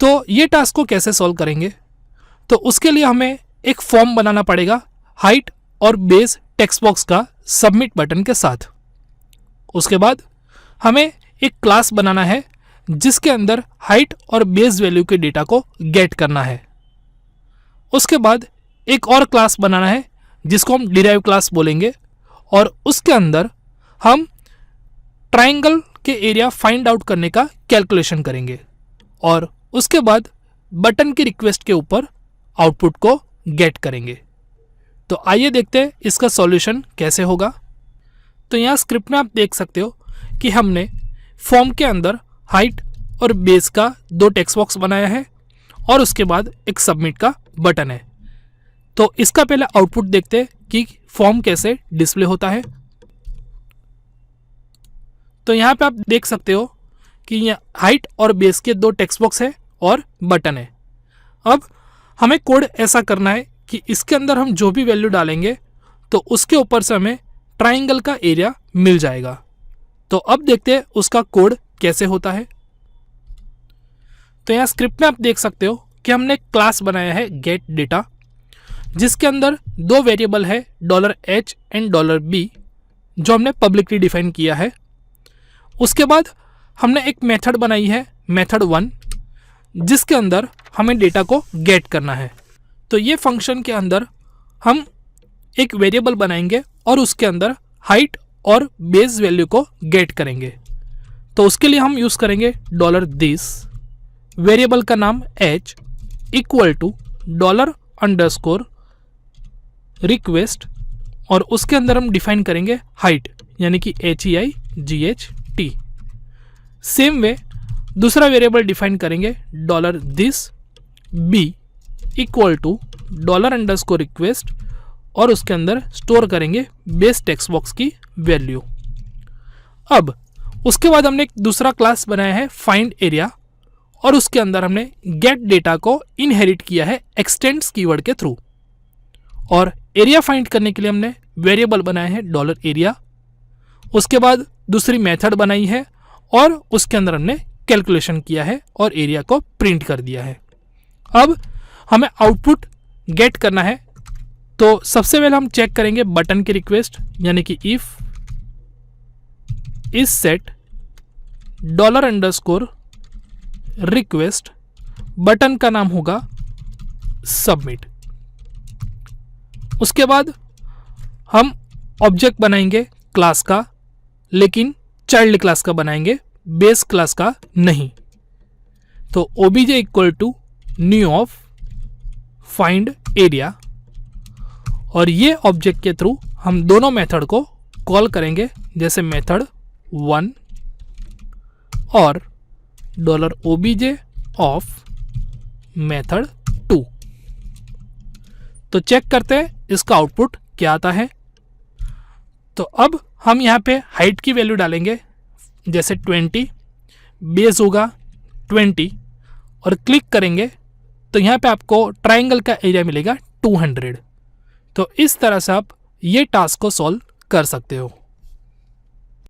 तो ये टास्क को कैसे सॉल्व करेंगे? तो उसके लिए हमें एक फॉर्म बनाना पड़ेगा हाइट और बेस टेक्स्ट बॉक्स का सबमिट बटन के साथ। उसके बाद हमें एक क्लास बनाना है जिसके अंदर हाइट और बेस वैल्यू के डेटा को गेट करना है। उसके बाद एक और क्लास बनाना है जिसको हम डिराइव क्लास बोलेंगे, और उसके अंदर हम ट्राइंगल के एरिया फाइंड आउट करने का कैलकुलेशन करेंगे, और उसके बाद बटन की रिक्वेस्ट के ऊपर आउटपुट को गेट करेंगे। तो आइए देखते हैं इसका सॉल्यूशन कैसे होगा। तो यहाँ स्क्रिप्ट में आप देख सकते हो कि हमने फॉर्म के अंदर हाइट और बेस का 2 टेक्स्ट बॉक्स बनाया है और उसके बाद एक सबमिट का बटन है। तो इसका पहले आउटपुट देखते हैं कि फॉर्म कैसे डिस्प्ले होता है। तो यहाँ पे आप देख सकते हो कि यहाँ हाइट और बेस के 2 टेक्स्ट बॉक्स है और बटन है। अब हमें कोड ऐसा करना है कि इसके अंदर हम जो भी वैल्यू डालेंगे तो उसके ऊपर से हमें ट्राइंगल का एरिया मिल जाएगा। तो अब देखते हैं उसका कोड कैसे होता है। तो यहाँ स्क्रिप्ट में आप देख सकते हो कि हमने एक क्लास बनाया है गेट डेटा, जिसके अंदर 2 वेरिएबल है $h एंड $b जो हमने पब्लिकली डिफाइन किया है। उसके बाद हमने एक मेथड बनाई है मेथड 1 जिसके अंदर हमें डेटा को गेट करना है। तो ये फंक्शन के अंदर हम एक वेरिएबल बनाएंगे और उसके अंदर हाइट और बेस वैल्यू को गेट करेंगे। तो उसके लिए हम यूज़ करेंगे $this, वेरिएबल का नाम h इक्वल टू $_request, और उसके अंदर हम डिफाइन करेंगे हाइट यानी कि HEIGHT। सेम वे दूसरा वेरिएबल डिफाइन करेंगे $this b equal to $_request, और उसके अंदर स्टोर करेंगे बेस टेक्स्ट बॉक्स की वैल्यू। अब उसके बाद हमने एक दूसरा क्लास बनाया है फाइंड एरिया, और उसके अंदर हमने गेट डेटा को इनहेरिट किया है एक्सटेंड्स कीवर्ड के थ्रू, और एरिया फाइंड करने के लिए हमने वेरिएबल बनाया है $area। उसके बाद दूसरी मेथड बनाई है और उसके अंदर हमने कैलकुलेशन किया है और एरिया को प्रिंट कर दिया है। अब हमें आउटपुट गेट करना है। तो सबसे पहले हम चेक करेंगे बटन की रिक्वेस्ट, यानी कि if is set $_request, button का नाम होगा सबमिट। उसके बाद हम ऑब्जेक्ट बनाएंगे क्लास का, लेकिन चाइल्ड क्लास का बनाएंगे, बेस क्लास का नहीं। तो obj equal to new of find area, और ये ऑब्जेक्ट के थ्रू हम दोनों मेथड को कॉल करेंगे, जैसे मेथड 1 और $obj ऑफ मेथड 2। तो चेक करते हैं इसका आउटपुट क्या आता है। तो अब हम यहाँ पे हाइट की वैल्यू डालेंगे, जैसे 20, बेस होगा 20, और क्लिक करेंगे तो यहाँ पे आपको ट्राइंगल का एरिया मिलेगा 200। तो इस तरह से आप ये टास्क को सॉल्व कर सकते हो।